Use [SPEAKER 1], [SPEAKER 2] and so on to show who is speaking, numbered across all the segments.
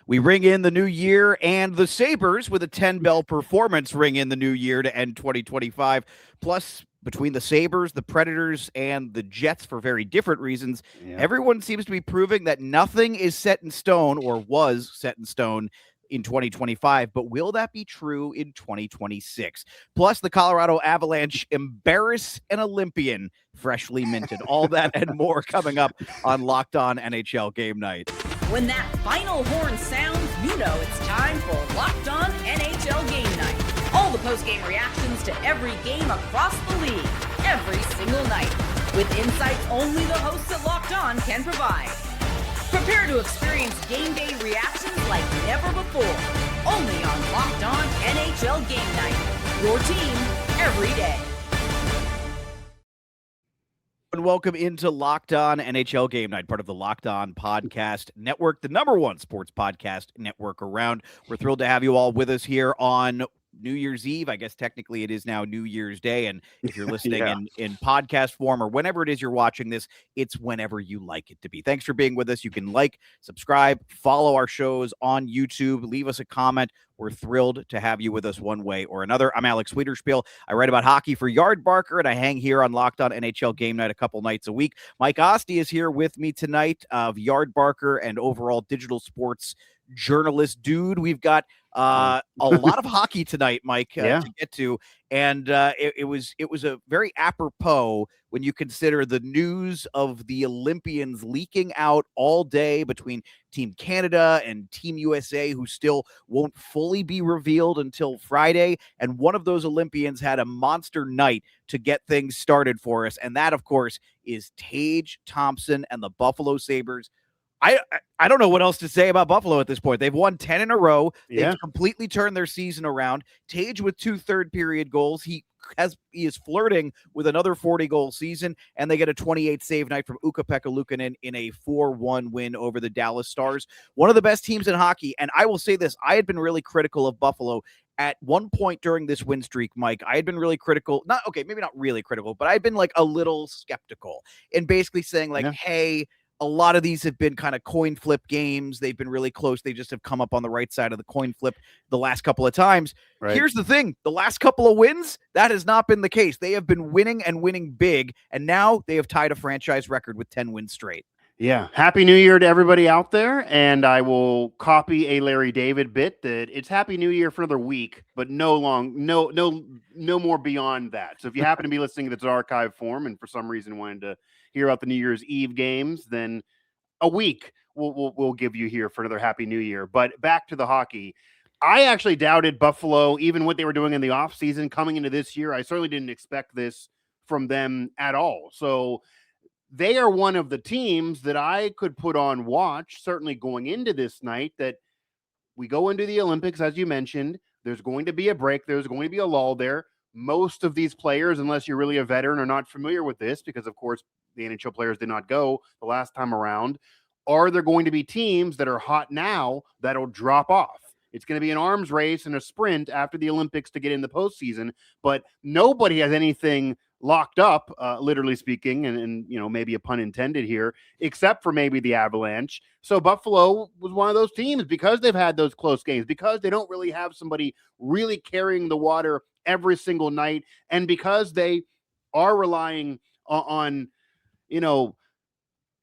[SPEAKER 1] We ring in the new year, and the Sabres with a 10-bell performance ring in the new year to end 2025. Plus, between the Sabres, the Predators, and the Jets, for very different reasons, everyone seems to be proving that nothing is set in stone or was set in stone in 2025, but will that be true in 2026? Plus, the Colorado Avalanche embarrass an Olympian, freshly minted. All that and more coming up on Locked On NHL Game Night.
[SPEAKER 2] When that final horn sounds, you know it's time for Locked On NHL Game Night. All the post-game reactions to every game across the league, every single night, with insights only the hosts at Locked On can provide. Prepare to experience game day reactions like never before, only on Locked On NHL Game Night. Your team every day.
[SPEAKER 1] And welcome into Locked On NHL Game Night, part of the Locked On Podcast Network, the #1 sports podcast network around. We're thrilled to have you all with us here on New Year's Eve. I guess technically it is now New Year's Day, and if you're listening in podcast form or whenever it is you're watching this, it's whenever you like it to be. Thanks for being with us. You can like, subscribe, follow our shows on YouTube, leave us a comment. We're thrilled to have you with us one way or another. I'm Alex Wiederspiel. I write about hockey for Yardbarker, and I hang here on Locked On NHL Game Night a couple nights a week. Mike Osti is here with me tonight of Yardbarker and overall digital sports journalist dude. We've got a lot of hockey tonight, Mike, to get to, and it was a very apropos when you consider the news of the Olympians leaking out all day between Team Canada and Team USA, who still won't fully be revealed until Friday. And one of those Olympians had a monster night to get things started for us, and that, of course, is Tage Thompson and the Buffalo Sabres. I don't know what else to say about Buffalo at this point. They've won 10 in a row. They've completely turned their season around. Tage with 2 third-period goals. He is flirting with another 40-goal season, and they get a 28 save night from Ukko-Pekka Luukkonen in a 4-1 win over the Dallas Stars. One of the best teams in hockey, and I will say this, I had been really critical of Buffalo at one point during this win streak, Mike. I had been really critical, maybe not really critical, but I'd been like a little skeptical and basically saying hey, a lot of these have been kind of coin flip games. They've been really close. They just have come up on the right side of the coin flip the last couple of times. Right. Here's the thing. The last couple of wins, that has not been the case. They have been winning and winning big, and now they have tied a franchise record with 10 wins straight.
[SPEAKER 3] Yeah. Happy New Year to everybody out there. And I will copy a Larry David bit that it's Happy New Year for another week, but no more beyond that. So if you happen to be listening to this archive form and for some reason wanted to hear about the New Year's Eve games, then a week we'll give you here for another Happy New Year. But back to the hockey. I actually doubted Buffalo, even what they were doing in the offseason coming into this year. I certainly didn't expect this from them at all. So they are one of the teams that I could put on watch, certainly going into this night, that we go into the Olympics, as you mentioned. There's going to be a break. There's going to be a lull there. Most of these players, unless you're really a veteran, are not familiar with this because, of course, the NHL players did not go the last time around. Are there going to be teams that are hot now that'll drop off? It's going to be an arms race and a sprint after the Olympics to get in the postseason, but nobody has anything locked up, literally speaking, and maybe a pun intended here, except for maybe the Avalanche. So Buffalo was one of those teams because they've had those close games, because they don't really have somebody really carrying the water every single night, and because they are relying on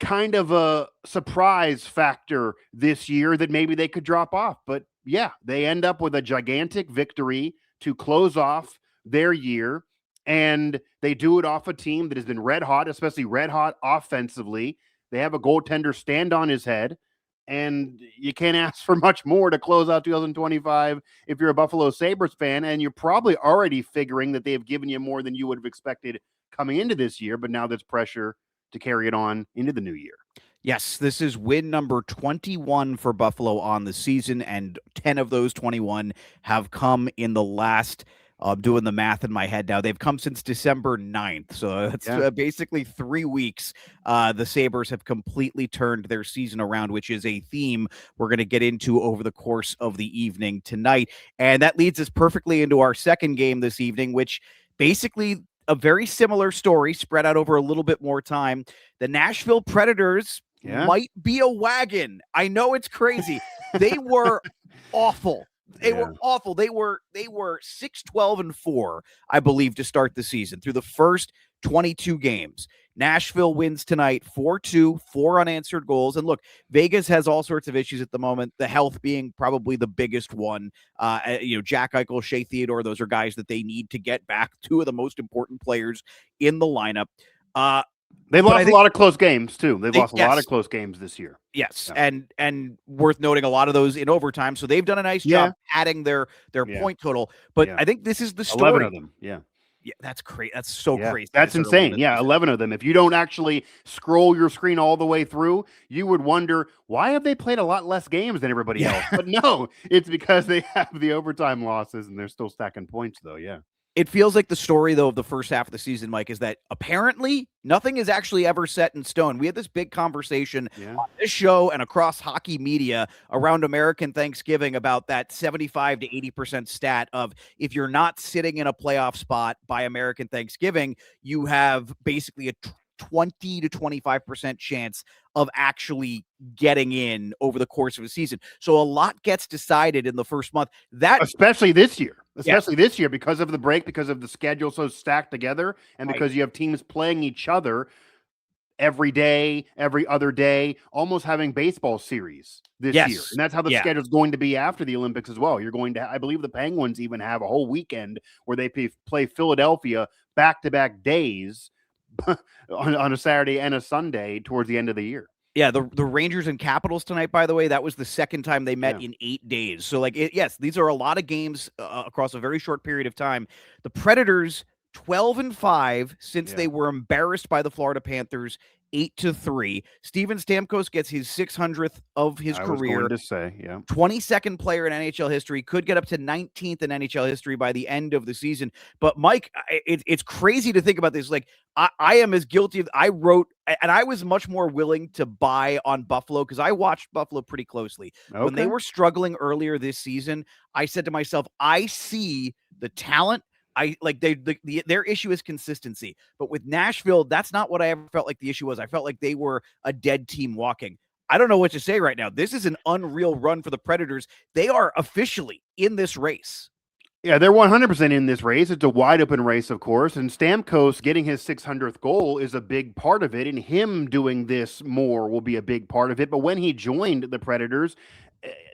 [SPEAKER 3] kind of a surprise factor this year that maybe they could drop off. But yeah, they end up with a gigantic victory to close off their year. And they do it off a team that has been red hot, especially red hot offensively. They have a goaltender stand on his head, and you can't ask for much more to close out 2025 if you're a Buffalo Sabres fan, and you're probably already figuring that they have given you more than you would have expected coming into this year, but now there's pressure to carry it on into the new year.
[SPEAKER 1] Yes, this is win number 21 for Buffalo on the season, and 10 of those 21 have come in the last doing the math in my head now. They've come since December 9th. So that's basically 3 weeks. The Sabres have completely turned their season around, which is a theme we're going to get into over the course of the evening tonight. And that leads us perfectly into our second game this evening, which basically a very similar story spread out over a little bit more time. The Nashville Predators might be a wagon. I know it's crazy. They were awful. They
[SPEAKER 3] Yeah.
[SPEAKER 1] were awful. They were 6-12-4, I believe, to start the season through the first 22 games. Nashville wins tonight 4-2, 4 unanswered goals. And look, Vegas has all sorts of issues at the moment, the health being probably the biggest one. Jack Eichel, Shea Theodore, those are guys that they need to get back, 2 of the most important players in the lineup.
[SPEAKER 3] They've lost a lot of close games, too. They've lost a lot of
[SPEAKER 1] Yes.
[SPEAKER 3] close games this year.
[SPEAKER 1] Yes,
[SPEAKER 3] Yeah.
[SPEAKER 1] and worth noting, a lot of those in overtime. So they've done a nice job adding their point total. But I think this is the story.
[SPEAKER 3] 11 of them, yeah,
[SPEAKER 1] that's crazy. That's so crazy.
[SPEAKER 3] That's insane. Yeah, 11 of them. If you don't actually scroll your screen all the way through, you would wonder, why have they played a lot less games than everybody else? But no, it's because they have the overtime losses, and they're still stacking points, though, yeah.
[SPEAKER 1] It feels like the story, though, of the first half of the season, Mike, is that apparently nothing is actually ever set in stone. We had this big conversation on this show and across hockey media around American Thanksgiving about that 75 to 80% stat of if you're not sitting in a playoff spot by American Thanksgiving, you have basically a 20 to 25% chance of actually getting in over the course of a season. So a lot gets decided in the first month. That
[SPEAKER 3] especially this year. This year, because of the break, because of the schedule so stacked together, and because you have teams playing each other every day, every other day, almost having baseball series this year. And that's how the schedule is going to be after the Olympics as well. You're going to, I believe the Penguins even have a whole weekend where they play Philadelphia back-to-back days on a Saturday and a Sunday towards the end of the year.
[SPEAKER 1] Yeah, the Rangers and Capitals tonight, by the way, that was the second time they met in 8 days. So, yes, these are a lot of games across a very short period of time. The Predators, 12-5 since they were embarrassed by the Florida Panthers, 8-3. Steven Stamkos gets his 600th of his career.
[SPEAKER 3] I was going to say,
[SPEAKER 1] 22nd player in NHL history, could get up to 19th in NHL history by the end of the season. But Mike, it's crazy to think about this. Like, I am as guilty of, I wrote, and I was much more willing to buy on Buffalo because I watched Buffalo pretty closely. Okay. When they were struggling earlier this season, I said to myself, I see the talent. Their issue is consistency. But with Nashville, that's not what I ever felt like the issue was. I felt like they were a dead team walking. I don't know what to say right now. This is an unreal run for the Predators. They are officially in this race.
[SPEAKER 3] Yeah, they're 100% in this race. It's a wide open race, of course. And Stamkos getting his 600th goal is a big part of it. And him doing this more will be a big part of it. But when he joined the Predators,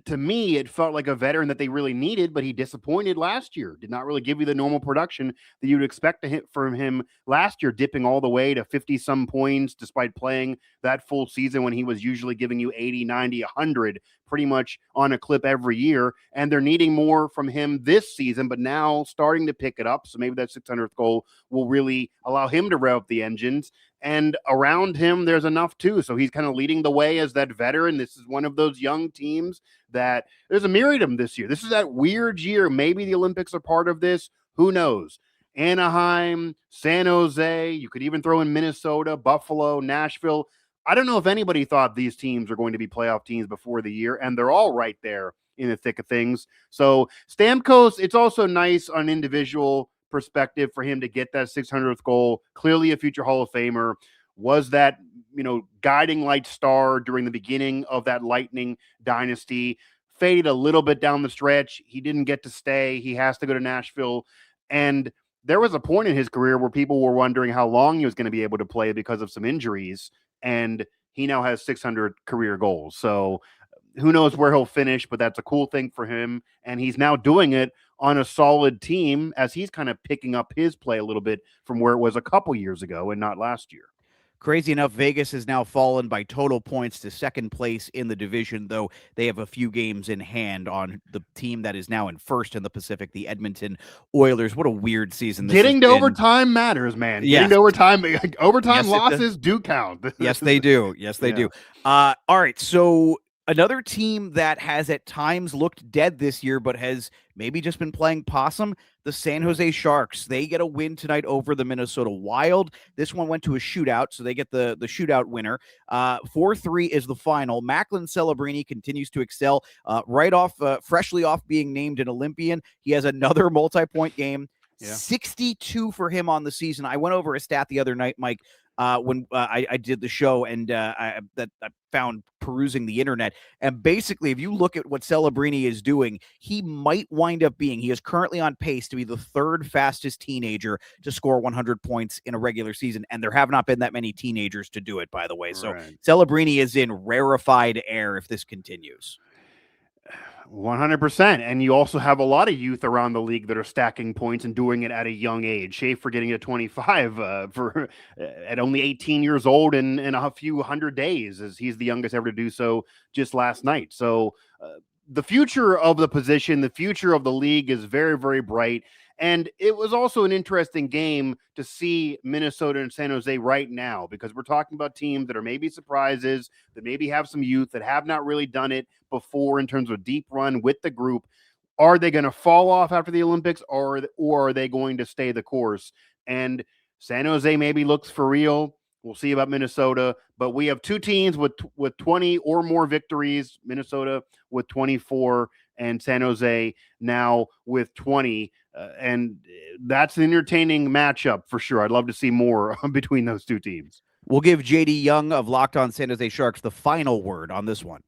[SPEAKER 3] to me, it felt like a veteran that they really needed, but he disappointed last year. Did not really give you the normal production that you'd expect to hit from him last year, dipping all the way to 50-some points despite playing that full season when he was usually giving you 80, 90, 100, pretty much on a clip every year. And they're needing more from him this season, but now starting to pick it up. So maybe that 600th goal will really allow him to rev up the engines. And around him, there's enough too. So he's kind of leading the way as that veteran. This is one of those young teams that there's a myriad of them this year. This is that weird year. Maybe the Olympics are part of this. Who knows? Anaheim, San Jose, you could even throw in Minnesota, Buffalo, Nashville. I don't know if anybody thought these teams are going to be playoff teams before the year, and they're all right there in the thick of things. So Stamkos, it's also nice on individual perspective for him to get that 600th goal. Clearly a future Hall of Famer. Was that, guiding light star during the beginning of that Lightning dynasty. Faded a little bit down the stretch. He didn't get to stay. He has to go to Nashville. And there was a point in his career where people were wondering how long he was going to be able to play because of some injuries. And he now has 600 career goals. So who knows where he'll finish, but that's a cool thing for him. And he's now doing it on a solid team as he's kind of picking up his play a little bit from where it was a couple years ago and not last year.
[SPEAKER 1] Crazy enough, Vegas has now fallen by total points to second place in the division, though they have a few games in hand on the team that is now in first in the Pacific, the Edmonton Oilers. What a weird season this
[SPEAKER 3] Getting to overtime matters, man.
[SPEAKER 1] Yes.
[SPEAKER 3] Getting to overtime losses do count.
[SPEAKER 1] Yes, they do. Yes, they do. All right, so another team that has at times looked dead this year, but has maybe just been playing possum, the San Jose Sharks. They get a win tonight over the Minnesota Wild. This one went to a shootout, so they get the shootout winner. 4-3 is the final. Macklin Celebrini continues to excel freshly off being named an Olympian. He has another multi-point game. 62 for him on the season. I went over a stat the other night, Mike, when I did the show, and I found perusing the internet. And basically, if you look at what Celebrini is doing, he might wind up being, he is currently on pace to be the third fastest teenager to score 100 points in a regular season. And there have not been that many teenagers to do it, by the way. So Celebrini is in rarefied air if this continues.
[SPEAKER 3] 100%. And you also have a lot of youth around the league that are stacking points and doing it at a young age. Schaefer getting to 25 at only 18 years old in a few hundred days, as he's the youngest ever to do so just last night. So the future of the position, the future of the league is very, very bright. And it was also an interesting game to see Minnesota and San Jose right now, because we're talking about teams that are maybe surprises, that maybe have some youth, that have not really done it before in terms of a deep run with the group. Are they going to fall off after the Olympics, or are they going to stay the course? And San Jose maybe looks for real. We'll see about Minnesota, but we have two teams with 20 or more victories, Minnesota with 24 and San Jose now with 20. And that's an entertaining matchup for sure. I'd love to see more between those two teams.
[SPEAKER 1] We'll give JD Young of Locked On San Jose Sharks the final word on this one.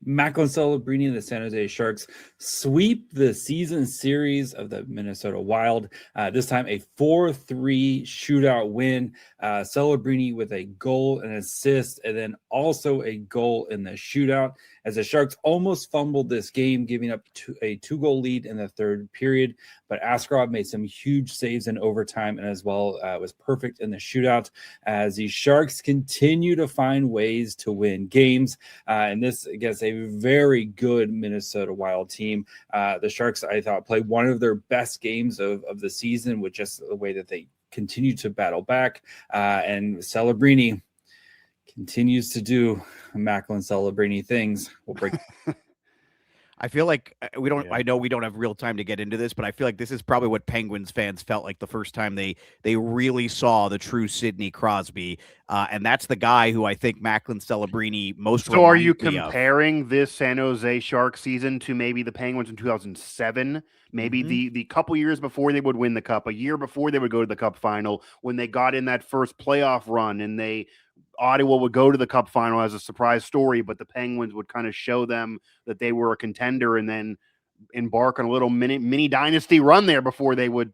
[SPEAKER 4] Macklin Celebrini and the San Jose Sharks sweep the season series of the Minnesota Wild. This time a 4-3 shootout win. Celebrini with a goal and assist, and then also a goal in the shootout, as the Sharks almost fumbled this game, giving up a 2-goal lead in the third period. But Askarov made some huge saves in overtime, and as well was perfect in the shootout, as the Sharks continue to find ways to win games. And this against a very good Minnesota Wild team. The Sharks, I thought, played one of their best games of the season, with just the way that they continue to battle back. And Celebrini continues to do Macklin Celebrini things. We'll break.
[SPEAKER 1] I feel like we don't. Yeah. I know we don't have real time to get into this, but I feel like this is probably what Penguins fans felt like the first time they really saw the true Sidney Crosby, and that's the guy who I think Macklin Celebrini most.
[SPEAKER 3] So, are you comparing this San Jose Sharks season to maybe the Penguins in 2007? Maybe the couple years before they would win the Cup, a year before they would go to the Cup final, when they got in that first playoff run, and Ottawa would go to the Cup final as a surprise story, but the Penguins would kind of show them that they were a contender, and then embark on a little mini dynasty run there before they would,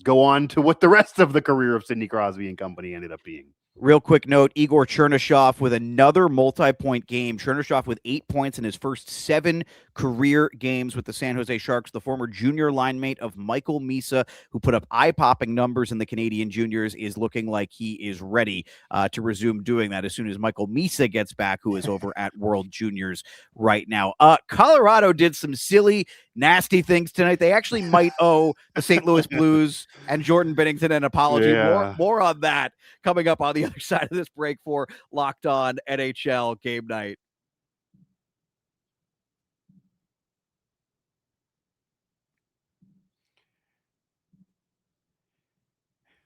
[SPEAKER 3] go on to what the rest of the career of Sidney Crosby and company ended up being.
[SPEAKER 1] Real quick note, Igor Chernyshov with another multi-point game. Chernyshov with 8 points in his first 7 career games with the San Jose Sharks, the former junior line mate of Michael Misa, who put up eye-popping numbers in the Canadian juniors, is looking like he is ready to resume doing that as soon as Michael Misa gets back, who is over at World Juniors right now. Colorado did some silly, nasty things tonight. They actually might owe the St. Louis Blues and Jordan Binnington an apology.
[SPEAKER 3] Yeah.
[SPEAKER 1] More on that coming up on the other side of this break for Locked On NHL Game Night.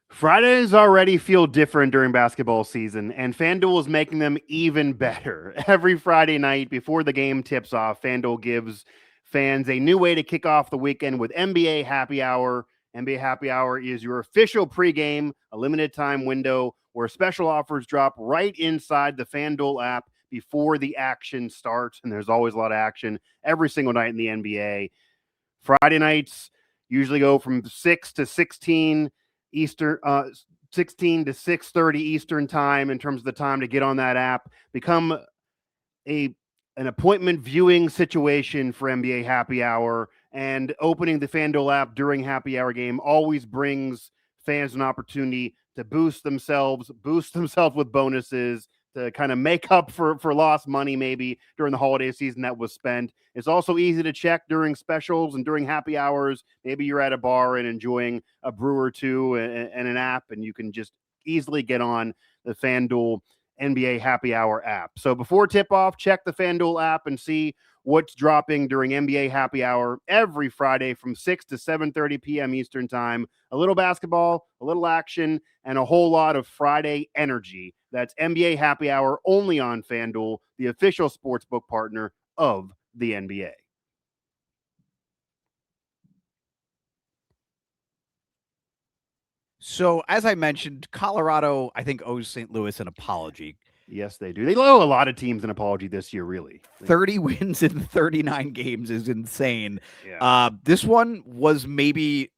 [SPEAKER 3] Fridays already feel different during basketball season, and FanDuel is making them even better. Every Friday night before the game tips off, FanDuel gives fans a new way to kick off the weekend with NBA Happy Hour. NBA Happy Hour is your official pregame, a limited time window where special offers drop right inside the FanDuel app before the action starts. And there's always a lot of action every single night in the NBA. Friday nights usually go from 6 to 16 Eastern, 16 to 6:30 Eastern time in terms of the time to get on that app. Become an appointment viewing situation for NBA Happy Hour, and opening the FanDuel app during Happy Hour game always brings fans an opportunity to boost themselves with bonuses, to kind of make up for lost money maybe during the holiday season that was spent. It's also easy to check during specials and during happy hours. Maybe you're at a bar and enjoying a brew or two and an app, and you can just easily get on the FanDuel NBA Happy Hour app. So before tip-off, check the FanDuel app and see what's dropping during NBA Happy Hour every Friday from 6 to 7:30 p.m. Eastern Time. A little basketball, a little action, and a whole lot of Friday energy. That's NBA Happy Hour only on FanDuel, the official sportsbook partner of the NBA.
[SPEAKER 1] So, as I mentioned, Colorado, I think, owes St. Louis an apology.
[SPEAKER 3] Yes, they do. They owe a lot of teams an apology this year, really.
[SPEAKER 1] 30 wins in 39 games is insane.
[SPEAKER 3] Yeah.
[SPEAKER 1] This one was maybe,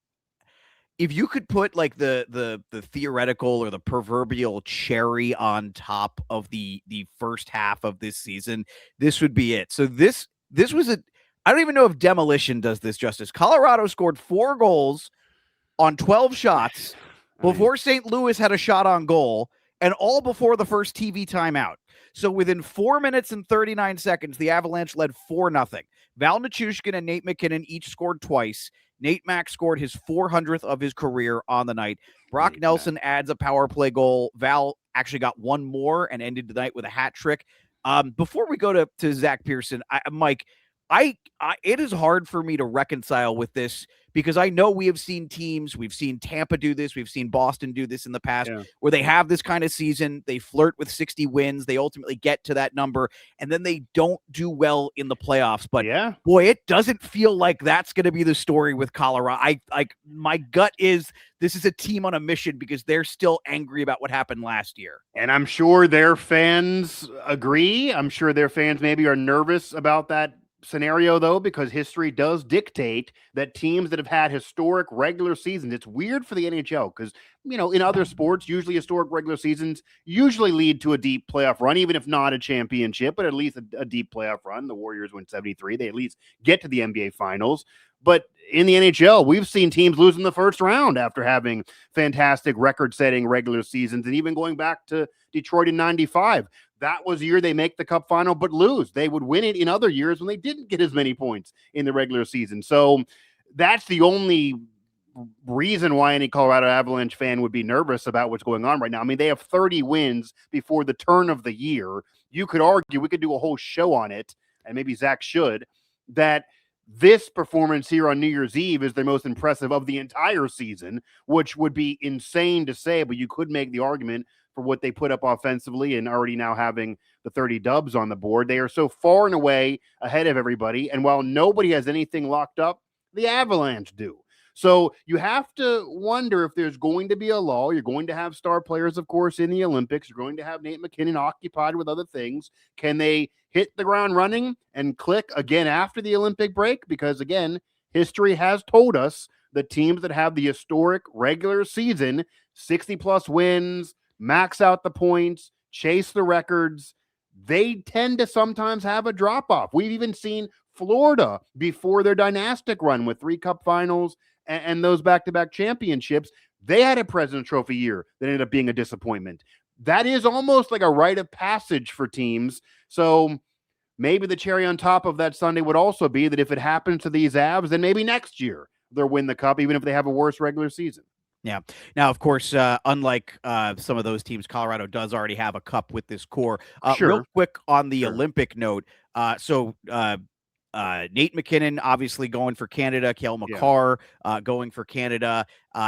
[SPEAKER 1] if you could put like the theoretical or the proverbial cherry on top of the first half of this season, this would be it. So this was I don't even know if demolition does this justice. Colorado scored 4 goals on 12 shots before St. Louis had a shot on goal, and all before the first TV timeout. So within 4 minutes and 39 seconds, the Avalanche led 4-0. Val Nichushkin and Nate McKinnon each scored twice. Nate Mack scored his 400th of his career on the night. Brock Nelson adds a power play goal. Val actually got one more and ended the night with a hat trick. Before we go to Zach Pearson, Mike, it is hard for me to reconcile with this, because I know we have seen teams, we've seen Tampa do this, we've seen Boston do this in the past, where they have this kind of season, they flirt with 60 wins, they ultimately get to that number, and then they don't do well in the playoffs. But boy, it doesn't feel like that's going to be the story with Colorado. My gut is this is a team on a mission, because they're still angry about what happened last year.
[SPEAKER 3] And I'm sure their fans agree. I'm sure their fans maybe are nervous about that scenario, though, because history does dictate that teams that have had historic regular seasons, it's weird for the NHL because, in other sports, usually historic regular seasons usually lead to a deep playoff run, even if not a championship, but at least a deep playoff run. The Warriors win 73. They at least get to the NBA finals. But in the NHL, we've seen teams lose in the first round after having fantastic record-setting regular seasons, and even going back to Detroit in 95. That was the year they make the cup final but lose. They would win it in other years when they didn't get as many points in the regular season. So that's the only reason why any Colorado Avalanche fan would be nervous about what's going on right now. I mean, they have 30 wins before the turn of the year. You could argue, we could do a whole show on it, and maybe Zach should, that this performance here on New Year's Eve is their most impressive of the entire season, which would be insane to say, but you could make the argument for what they put up offensively and already now having the 30 dubs on the board. They are so far and away ahead of everybody. And while nobody has anything locked up, the Avalanche do. So you have to wonder if there's going to be a lull. You're going to have star players, of course, in the Olympics. You're going to have Nate McKinnon occupied with other things. Can they hit the ground running and click again after the Olympic break? Because, again, history has told us the teams that have the historic regular season, 60-plus wins, max out the points, chase the records, they tend to sometimes have a drop-off. We've even seen Florida before their dynastic run with 3 cup finals and those back-to-back championships. They had a President's Trophy year that ended up being a disappointment. That is almost like a rite of passage for teams. So maybe the cherry on top of that Sunday would also be that if it happens to these Avs, then maybe next year they'll win the cup, even if they have a worse regular season.
[SPEAKER 1] Yeah. Now, of course, unlike some of those teams, Colorado does already have a cup with this core. Real quick on the Olympic note. Nate McKinnon obviously going for Canada, Cale Makar going for Canada,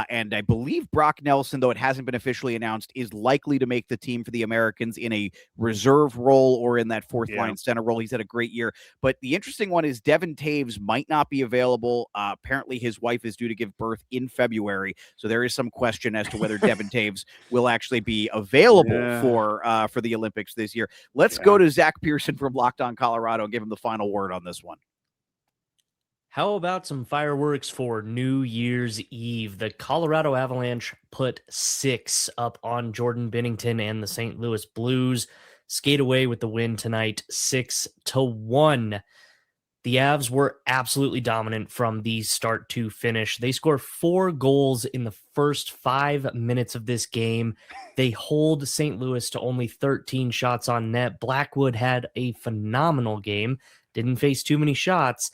[SPEAKER 1] and I believe Brock Nelson, though it hasn't been officially announced, is likely to make the team for the Americans in a reserve role or in that fourth line center role. He's had a great year, but the interesting one is Devin Taves might not be available. Apparently his wife is due to give birth in February, so there is some question as to whether Devin Taves will actually be available for the Olympics this year. Let's go to Zach Pearson from Locked On Colorado and give him the final word on this one.
[SPEAKER 5] How about some fireworks for New Year's Eve? The Colorado Avalanche put 6 up on Jordan Binnington and the St. Louis Blues. Skate away with the win tonight, 6-1. The Avs were absolutely dominant from the start to finish. They score 4 goals in the first 5 minutes of this game. They hold St. Louis to only 13 shots on net. Blackwood had a phenomenal game, didn't face too many shots,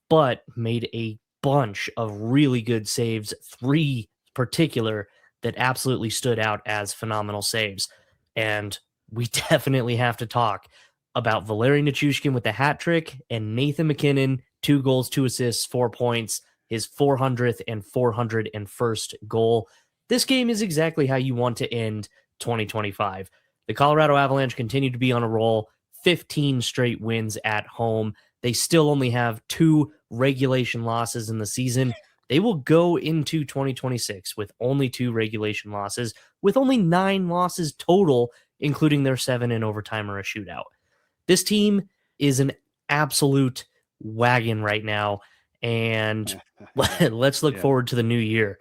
[SPEAKER 5] but made a bunch of really good saves, 3 particular that absolutely stood out as phenomenal saves. And we definitely have to talk about Valeri Nichushkin with the hat trick and Nathan McKinnon, 2 goals, 2 assists, 4 points, his 400th and 401st goal. This game is exactly how you want to end 2025. The Colorado Avalanche continue to be on a roll, 15 straight wins at home. They still only have 2 regulation losses in the season. They will go into 2026 with only 2 regulation losses, with only 9 losses total including their 7 in overtime or a shootout. This team is an absolute wagon right now, and let's look forward to the new year.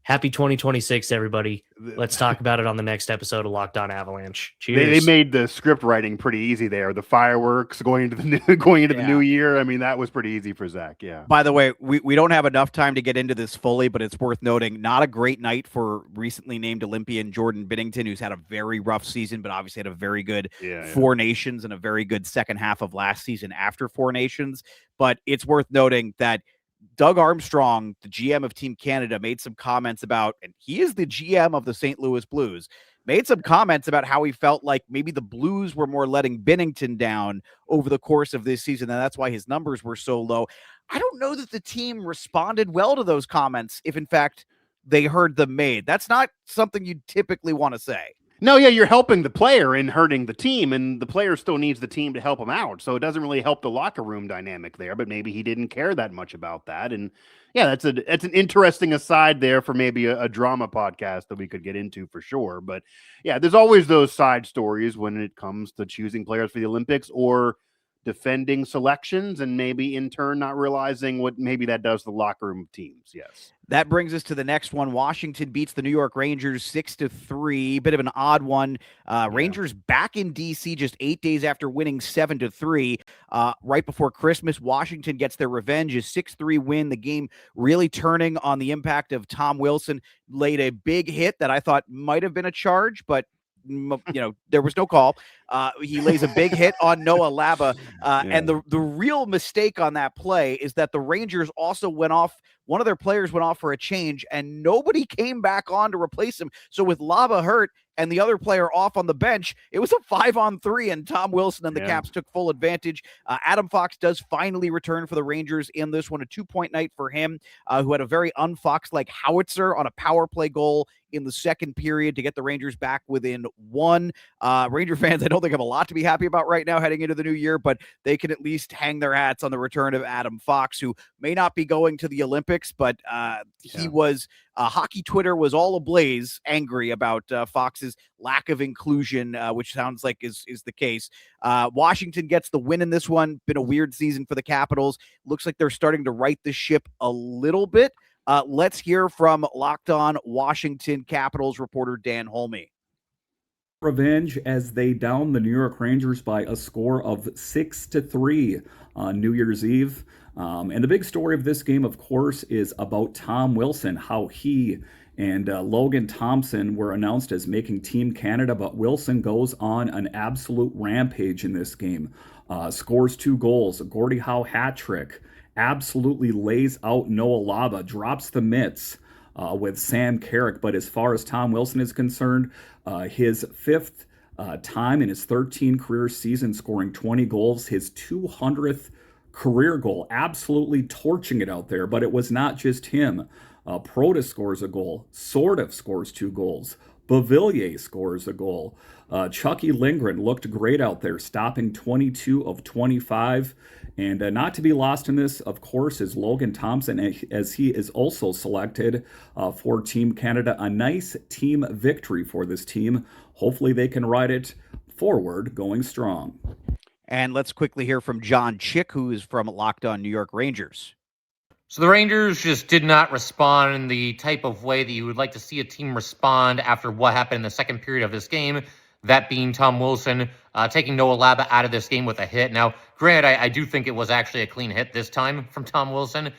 [SPEAKER 5] Happy 2026, everybody. Let's talk about it on the next episode of Locked On Avalanche. Cheers.
[SPEAKER 3] They made the script writing pretty easy there. The fireworks going into the new year. I mean, that was pretty easy for Zach. Yeah.
[SPEAKER 1] By the way, we don't have enough time to get into this fully, but it's worth noting, not a great night for recently named Olympian Jordan Binnington, who's had a very rough season, but obviously had a very good Four Nations and a very good second half of last season after Four Nations. But it's worth noting that Doug Armstrong, the GM of Team Canada, made some comments about, and he is the GM of the St. Louis Blues, made some comments about how he felt like maybe the Blues were more letting Binnington down over the course of this season, and that's why his numbers were so low. I don't know that the team responded well to those comments, if in fact they heard them made. That's not something you'd typically want to say.
[SPEAKER 3] No, yeah, you're helping the player and hurting the team, and the player still needs the team to help him out. So it doesn't really help the locker room dynamic there, but maybe he didn't care that much about that. And yeah, that's an interesting aside there for maybe a drama podcast that we could get into for sure. But yeah, there's always those side stories when it comes to choosing players for the Olympics or defending selections, and maybe in turn not realizing what maybe that does to the locker room of teams. Yes.
[SPEAKER 1] That brings us to the next one. Washington beats the New York Rangers 6-3. Bit of an odd one. Rangers back in DC just 8 days after winning 7-3. Right before Christmas, Washington gets their revenge. A 6-3 win. The game really turning on the impact of Tom Wilson. Laid a big hit that I thought might have been a charge, but there was no call. He lays a big hit on Noah Laba. And the real mistake on that play is that the Rangers also went off. One of their players went off for a change, and nobody came back on to replace him. So with Laba hurt and the other player off on the bench, it was a 5-on-3, and Tom Wilson and the Caps took full advantage. Adam Fox does finally return for the Rangers in this one, a 2-point night for him, who had a very un-Fox-like howitzer on a power play goal in the second period to get the Rangers back within 1. Ranger fans, I don't think have a lot to be happy about right now heading into the new year, but they can at least hang their hats on the return of Adam Fox, who may not be going to the Olympics, but he was hockey Twitter was all ablaze, angry about Fox's lack of inclusion, which sounds like is the case. Washington gets the win in this one. Been a weird season for the Capitals. Looks like they're starting to right the ship a little bit. Let's hear from Locked On Washington Capitals reporter Dan Holme.
[SPEAKER 6] Revenge as they down the New York Rangers by a score of 6-3 on New Year's Eve. And the big story of this game, of course, is about Tom Wilson, how he and Logan Thompson were announced as making Team Canada, but Wilson goes on an absolute rampage in this game. Scores 2 goals, a Gordie Howe hat trick, absolutely lays out Noah Laba, drops the mitts with Sam Carrick. But as far as Tom Wilson is concerned, his 5th time in his 13 career season scoring 20 goals, his 200th career goal, absolutely torching it out there. But it was not just him. Protas scores a goal, Sorda scores 2 goals, Beauvillier scores a goal. Chucky Lindgren looked great out there, stopping 22 of 25. And not to be lost in this, of course, is Logan Thompson, as he is also selected for Team Canada. A nice team victory for this team. Hopefully they can ride it forward, going strong.
[SPEAKER 1] And let's quickly hear from John Chick, who is from Locked On New York Rangers.
[SPEAKER 7] So the Rangers just did not respond in the type of way that you would like to see a team respond after what happened in the second period of this game, that being Tom Wilson taking Noah Laba out of this game with a hit. Now, granted, I do think it was actually a clean hit this time from Tom Wilson,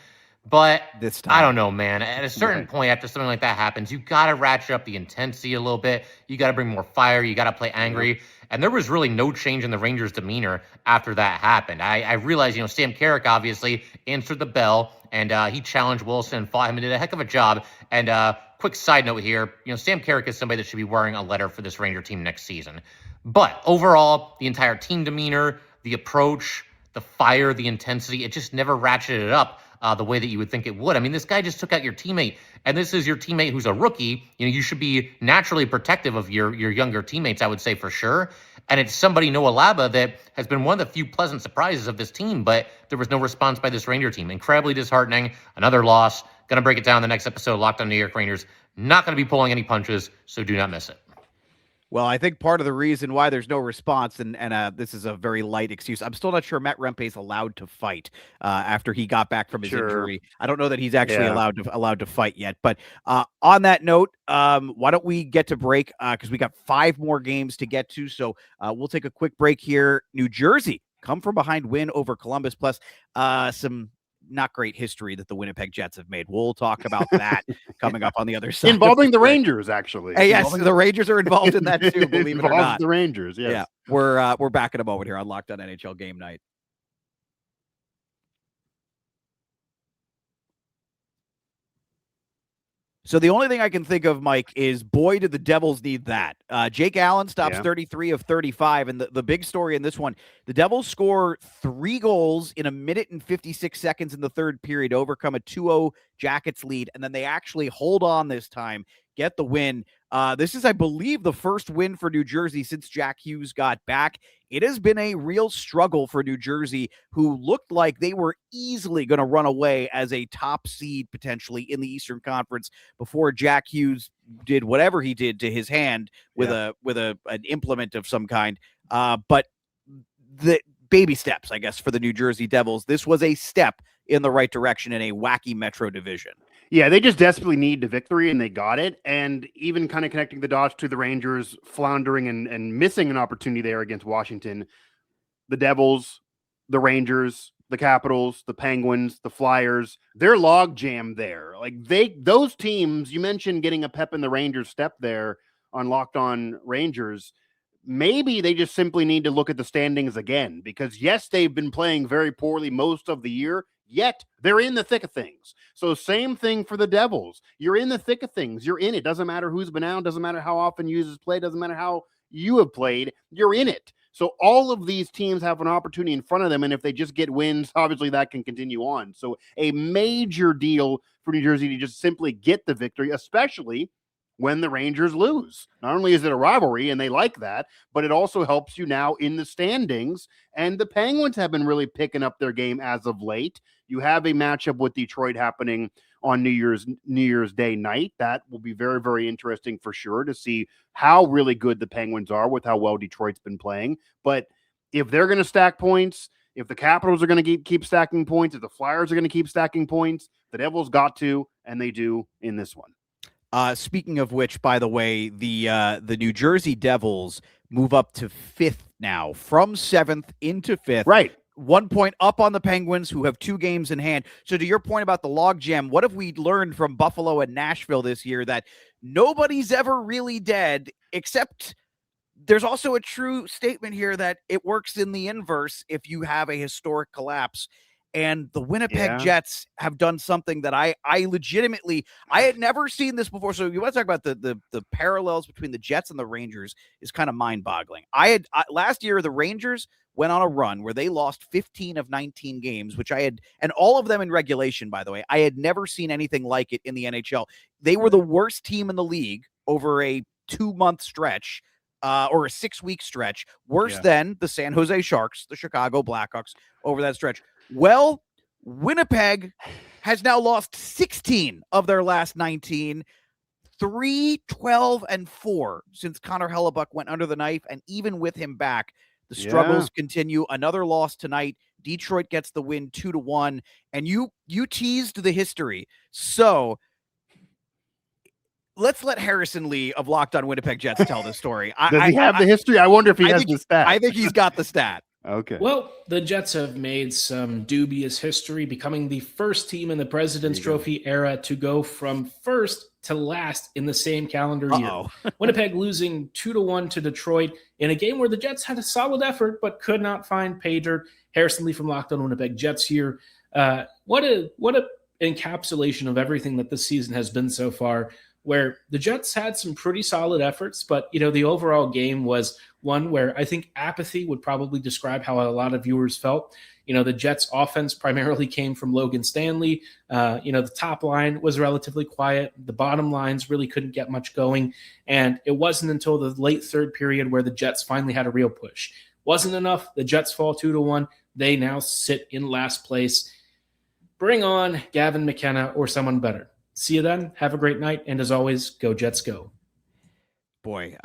[SPEAKER 7] but
[SPEAKER 1] this time,
[SPEAKER 7] I don't know, man. At a certain point after something like that happens, you got to ratchet up the intensity a little bit. You got to bring more fire. You got to play angry. And there was really no change in the Rangers' demeanor after that happened. I realized, Sam Carrick obviously answered the bell, and he challenged Wilson and fought him and did a heck of a job. And quick side note here, Sam Carrick is somebody that should be wearing a letter for this Ranger team next season. But overall, the entire team demeanor, the approach, the fire, the intensity, it just never ratcheted up the way that you would think it would. I mean, this guy just took out your teammate, and this is your teammate who's a rookie. You should be naturally protective of your younger teammates, I would say, for sure. And it's somebody, Noah Laba, that has been one of the few pleasant surprises of this team, but there was no response by this Ranger team. Incredibly disheartening. Another loss. Going to break it down in the next episode of Locked On New York Rangers. Not going to be pulling any punches, so do not miss it.
[SPEAKER 1] Well, I think part of the reason why there's no response, and this is a very light excuse, I'm still not sure Matt Rempe's allowed to fight after he got back from his injury. I don't know that he's actually allowed to fight yet. But on that note, why don't we get to break because we got 5 more games to get to. So we'll take a quick break here. New Jersey come from behind win over Columbus, plus some not great history that the Winnipeg Jets have made. We'll talk about that coming up on the other side.
[SPEAKER 3] Involving the Rangers, actually.
[SPEAKER 1] Hey, yes, the Rangers are involved in that too, believe it or not.
[SPEAKER 3] The Rangers, yes.
[SPEAKER 1] Yeah, we're back in a moment here on Locked On NHL Game Night. So the only thing I can think of, Mike, is boy, did the Devils need that. Jake Allen stops 33 of 35, and the big story in this one, the Devils score 3 goals in 1 minute and 56 seconds in the third period to overcome a 2-0 Jackets lead, and then they actually hold on this time, get the win. This is, I believe, the first win for New Jersey since Jack Hughes got back. It has been a real struggle for New Jersey, who looked like they were easily going to run away as a top seed potentially in the Eastern Conference before Jack Hughes did whatever he did to his hand with an implement of some kind. But the baby steps, I guess, for the New Jersey Devils. This was a step in the right direction in a wacky Metro division.
[SPEAKER 3] Yeah, they just desperately need the victory, and they got it. And even kind of connecting the dots to the Rangers floundering and missing an opportunity there against Washington, the Devils, the Rangers, the Capitals, the Penguins, the Flyers, they're log jammed there. Like those teams, you mentioned getting a pep in the Rangers step there on Locked On Rangers. Maybe they just simply need to look at the standings again, because yes, they've been playing very poorly most of the year, yet they're in the thick of things. So same thing for the Devils. You're in the thick of things. You're in it. Doesn't matter who's been out. Doesn't matter how often you play. Doesn't matter how you have played. You're in it. So all of these teams have an opportunity in front of them. And if they just get wins, obviously that can continue on. So a major deal for New Jersey to just simply get the victory, especially when the Rangers lose. Not only is it a rivalry and they like that, but it also helps you now in the standings. And the Penguins have been really picking up their game as of late. You have a matchup with Detroit happening on New Year's Day night. That will be very, very interesting for sure to see how really good the Penguins are with how well Detroit's been playing. But if they're going to stack points, if the Capitals are going to keep stacking points, if the Flyers are going to keep stacking points, the Devils got to, and they do in this one.
[SPEAKER 1] Speaking of which, by the way, the New Jersey Devils move up to 5th now, from 7th into 5th.
[SPEAKER 3] Right.
[SPEAKER 1] 1 point up on the Penguins, who have 2 games in hand. So to your point about the logjam, what have we learned from Buffalo and Nashville this year? That nobody's ever really dead, except there's also a true statement here that it works in the inverse if you have a historic collapse. And the Winnipeg Jets have done something that I legitimately, I had never seen this before. So you want to talk about the parallels between the Jets and the Rangers is kind of mind boggling. Last year, the Rangers went on a run where they lost 15 of 19 games, which I had, and all of them in regulation, by the way. I had never seen anything like it in the NHL. They were the worst team in the league over a 2-month stretch. Or a 6-week stretch, worse than the San Jose Sharks, the Chicago Blackhawks over that stretch. Well, Winnipeg has now lost 16 of their last 19, 3-12-4 since Connor Hellebuck went under the knife. And even with him back, the struggles continue. Another loss tonight. Detroit gets the win 2-1. And you teased the history. So let's let Harrison Lee of Locked On Winnipeg Jets tell the story.
[SPEAKER 3] Does he have the history? I wonder if he has the stat.
[SPEAKER 1] I think he's got the stat.
[SPEAKER 3] Okay.
[SPEAKER 8] Well, the Jets have made some dubious history, becoming the first team in the President's Trophy era to go from first to last in the same calendar year. Winnipeg losing 2-1 to Detroit in a game where the Jets had a solid effort but could not find pay dirt. Harrison Lee from Locked On Winnipeg Jets here. What a encapsulation of everything that this season has been so far, where the Jets had some pretty solid efforts, but, the overall game was one where I think apathy would probably describe how a lot of viewers felt. The Jets offense primarily came from Logan Stanley. The top line was relatively quiet. The bottom lines really couldn't get much going. And it wasn't until the late third period where the Jets finally had a real push. Wasn't enough. The Jets fall 2-1. They now sit in last place. Bring on Gavin McKenna or someone better. See you then. Have a great night. And as always, go Jets go.
[SPEAKER 1] boy.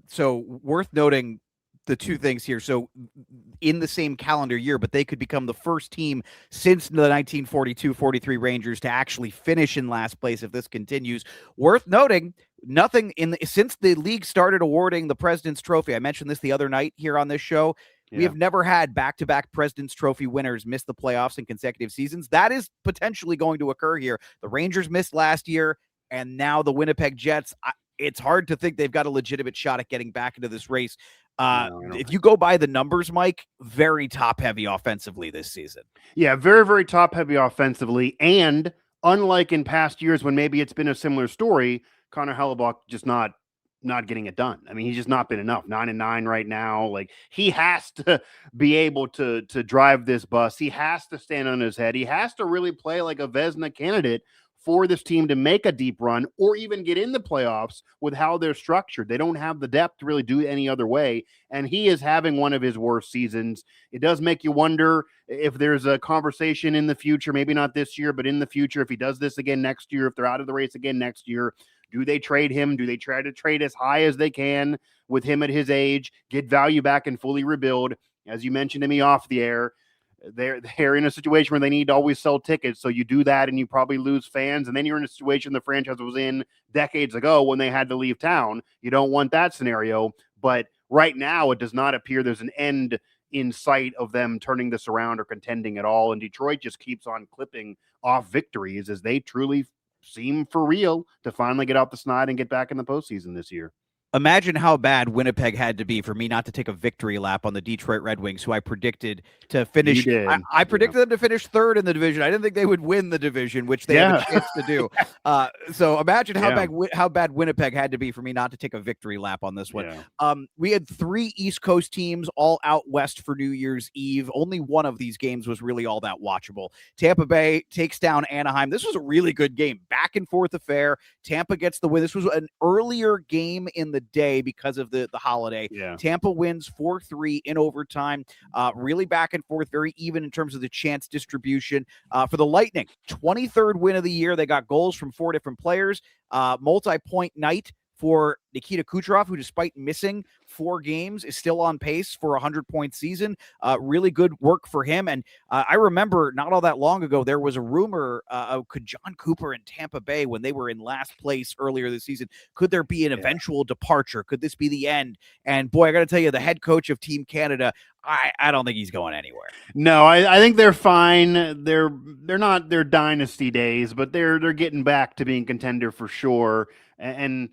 [SPEAKER 1] So worth noting the two things here. So in the same calendar year, but they could become the first team since the 1942-43 Rangers to actually finish in last place if this continues. Worth noting, nothing since the league started awarding the President's Trophy. I mentioned this the other night here on this show. We have never had back-to-back President's Trophy winners miss the playoffs in consecutive seasons. That is potentially going to occur here. The Rangers missed last year, and now the Winnipeg Jets. It's hard to think they've got a legitimate shot at getting back into this race. If you go by the numbers, Mike, very top-heavy offensively this season.
[SPEAKER 3] Yeah, very, very top-heavy offensively. And unlike in past years when maybe it's been a similar story, Connor Hellebuyck just not getting it done. I mean, he's just not been enough. 9-9 right now. Like, he has to be able to drive this bus. He has to stand on his head. He has to really play like a Vezina candidate for this team to make a deep run or even get in the playoffs with how they're structured. They don't have the depth to really do it any other way. And he is having one of his worst seasons. It does make you wonder if there's a conversation in the future, maybe not this year, but in the future, if he does this again next year, if they're out of the race again next year, do they trade him? Do they try to trade as high as they can with him at his age, get value back and fully rebuild? As you mentioned to me off the air, they're in a situation where they need to always sell tickets. So you do that and you probably lose fans. And then you're in a situation the franchise was in decades ago when they had to leave town. You don't want that scenario. But right now, it does not appear there's an end in sight of them turning this around or contending at all. And Detroit just keeps on clipping off victories as they truly seem for real to finally get out the snide and get back in the postseason this year.
[SPEAKER 1] Imagine how bad Winnipeg had to be for me not to take a victory lap on the Detroit Red Wings, who I predicted to finish. I predicted them to finish third in the division. I didn't think they would win the division, which they have a chance to do. So imagine how bad Winnipeg had to be for me not to take a victory lap on this one. We had 3 East Coast teams all out west for New Year's Eve. Only one of these games was really all that watchable. Tampa Bay takes down Anaheim. This was a really good game. Back and forth affair. Tampa gets the win. This was an earlier game in the day because of the holiday. Tampa wins 4-3 in overtime. Really back and forth, very even in terms of the chance distribution. For the Lightning, 23rd win of the year. They got goals from 4 different players. Multi-point night for Nikita Kucherov, who despite missing 4 games is still on pace for a 100-point season. Really good work for him. And I remember not all that long ago, there was a rumor of could John Cooper in Tampa Bay, when they were in last place earlier this season, could there be an eventual departure? Could this be the end? And boy, I got to tell you, the head coach of Team Canada, I don't think he's going anywhere.
[SPEAKER 3] No, I think they're fine. They're not their dynasty days, but they're getting back to being contender for sure. And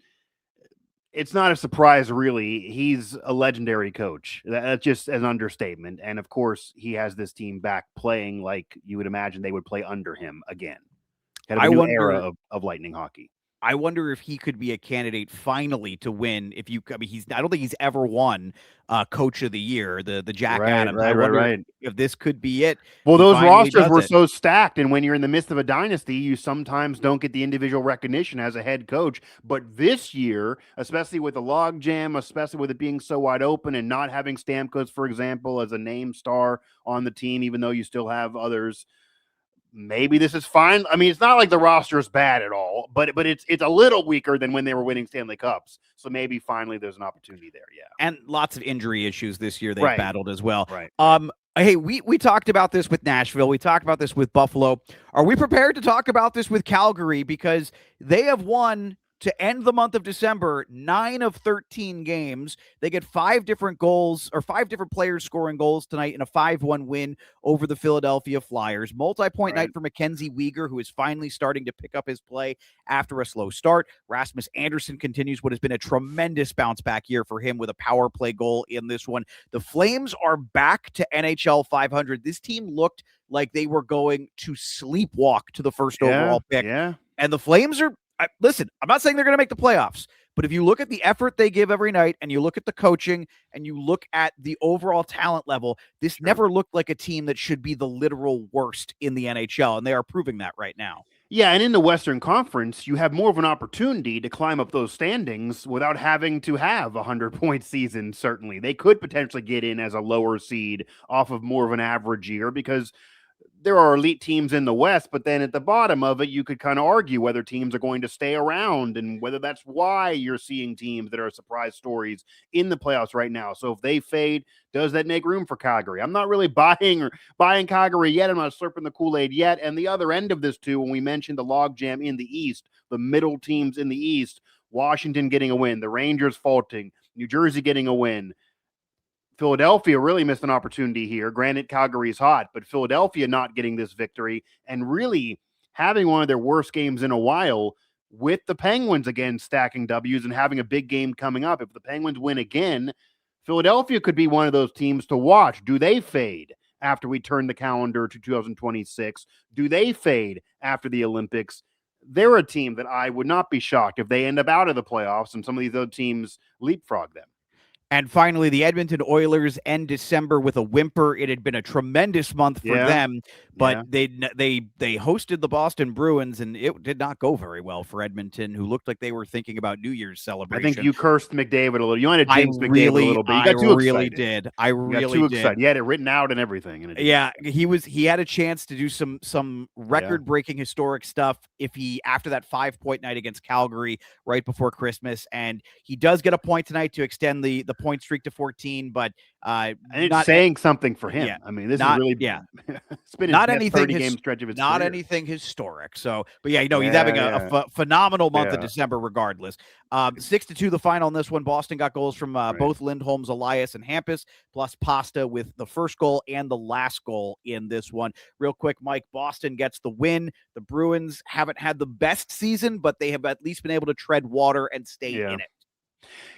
[SPEAKER 3] it's not a surprise, really. He's a legendary coach. That's just an understatement. And of course, he has this team back playing like you would imagine they would play under him again. Kind of a new era of Lightning hockey.
[SPEAKER 1] I wonder if he could be a candidate finally to win. I don't think he's ever won Coach of the Year, the Jack Adams. Right. If this could be it.
[SPEAKER 3] Well, those rosters were so stacked, and when you're in the midst of a dynasty, you sometimes don't get the individual recognition as a head coach. But this year, especially with the log jam, especially with it being so wide open and not having Stamkos, for example, as a name star on the team, even though you still have others. Maybe this is fine. I mean, it's not like the roster is bad at all, but it's a little weaker than when they were winning Stanley Cups. So maybe finally there's an opportunity there. Yeah.
[SPEAKER 1] And lots of injury issues this year they've battled as well.
[SPEAKER 3] Right.
[SPEAKER 1] Hey, we talked about this with Nashville. We talked about this with Buffalo. Are we prepared to talk about this with Calgary? Because they have won, to end the month of December, 9 of 13 games. They get 5 different goals, or 5 different players scoring goals tonight in a 5-1 win over the Philadelphia Flyers. Multi-point night for Mackenzie Weegar, who is finally starting to pick up his play after a slow start. Rasmus Andersson continues what has been a tremendous bounce-back year for him with a power play goal in this one. The Flames are back to NHL 500. This team looked like they were going to sleepwalk to the first overall pick. And the Flames are, listen, I'm not saying they're going to make the playoffs, but if you look at the effort they give every night and you look at the coaching and you look at the overall talent level, this never looked like a team that should be the literal worst in the NHL, and they are proving that right now.
[SPEAKER 3] Yeah, and in the Western Conference, you have more of an opportunity to climb up those standings without having to have a 100-point season, certainly. They could potentially get in as a lower seed off of more of an average year because there are elite teams in the West, but then at the bottom of it, you could kind of argue whether teams are going to stay around and whether that's why you're seeing teams that are surprise stories in the playoffs right now. So if they fade, does that make room for Calgary? I'm not really buying Calgary yet. I'm not slurping the Kool-Aid yet. And the other end of this too, when we mentioned the logjam in the East, the middle teams in the East, Washington getting a win, the Rangers faulting, New Jersey getting a win. Philadelphia really missed an opportunity here. Granted, Calgary's hot, but Philadelphia not getting this victory and really having one of their worst games in a while with the Penguins again stacking W's and having a big game coming up. If the Penguins win again, Philadelphia could be one of those teams to watch. Do they fade after we turn the calendar to 2026? Do they fade after the Olympics? They're a team that I would not be shocked if they end up out of the playoffs and some of these other teams leapfrog them.
[SPEAKER 1] And finally, the Edmonton Oilers end December with a whimper. It had been a tremendous month for them, but they hosted the Boston Bruins, and it did not go very well for Edmonton, who looked like they were thinking about New Year's celebration.
[SPEAKER 3] I think you cursed McDavid a little. You wanted to jinx McDavid a little bit. You got too excited.
[SPEAKER 1] I really did.
[SPEAKER 3] Excited. You had it written out and everything. And
[SPEAKER 1] he had a chance to do some record-breaking historic stuff after that 5-point night against Calgary right before Christmas, and he does get a point tonight to extend the point streak to 14, but
[SPEAKER 3] and it's saying something for him. I mean, this is really it's been
[SPEAKER 1] not anything
[SPEAKER 3] 30 game stretch of his
[SPEAKER 1] not
[SPEAKER 3] career.
[SPEAKER 1] Anything historic. So, but he's having a phenomenal month of December regardless. 6-2 the final in this one. Boston got goals from both Lindholm's, Elias, and Hampus, plus Pasta with the first goal and the last goal in this one. Real quick, Mike, Boston gets the win. The Bruins haven't had the best season, but they have at least been able to tread water and stay in it.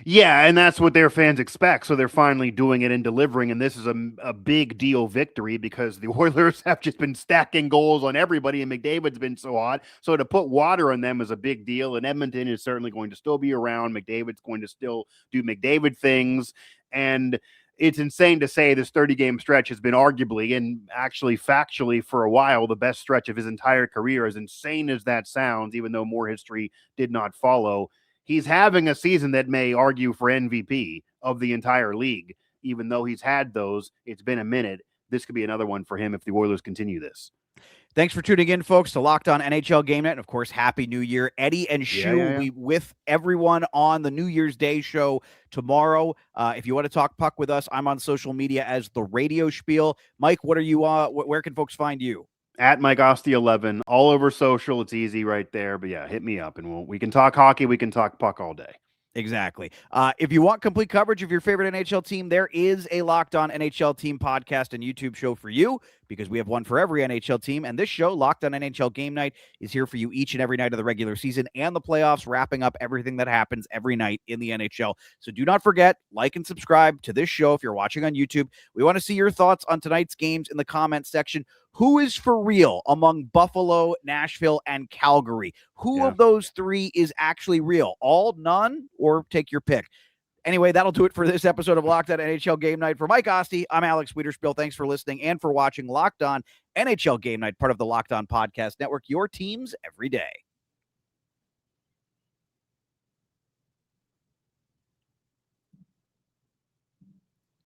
[SPEAKER 3] Yeah, and that's what their fans expect. So they're finally doing it and delivering, and this is a big deal victory because the Oilers have just been stacking goals on everybody, and McDavid's been so hot. So to put water on them is a big deal, and Edmonton is certainly going to still be around. McDavid's going to still do McDavid things, and it's insane to say this 30-game stretch has been arguably and actually factually for a while the best stretch of his entire career, as insane as that sounds, even though more history did not follow. He's having a season that may argue for MVP of the entire league, even though he's had those. It's been a minute. This could be another one for him if the Oilers continue this.
[SPEAKER 1] Thanks for tuning in, folks, to Locked On NHL Game Night. And, of course, Happy New Year. Eddie and Shu will be with everyone on the New Year's Day show tomorrow. If you want to talk puck with us, I'm on social media as The Radio Spiel. Mike, what are you where can folks find you?
[SPEAKER 3] At Mike Osti 11, all over social. It's easy right there. But hit me up and we can talk hockey. We can talk puck all day.
[SPEAKER 1] Exactly. If you want complete coverage of your favorite NHL team, there is a Locked On NHL Team podcast and YouTube show for you, because we have one for every NHL team. And this show, Locked On NHL Game Night, is here for you each and every night of the regular season and the playoffs, wrapping up everything that happens every night in the NHL. So do not forget, like and subscribe to this show if you're watching on YouTube. We want to see your thoughts on tonight's games in the comments section. Who is for real among Buffalo, Nashville, and Calgary? Who of those three is actually real? All, none, or take your pick? Anyway, that'll do it for this episode of Locked On NHL Game Night. For Mike Osti, I'm Alex Wiederspiel. Thanks for listening and for watching Locked On NHL Game Night, part of the Locked On Podcast Network, your teams every day.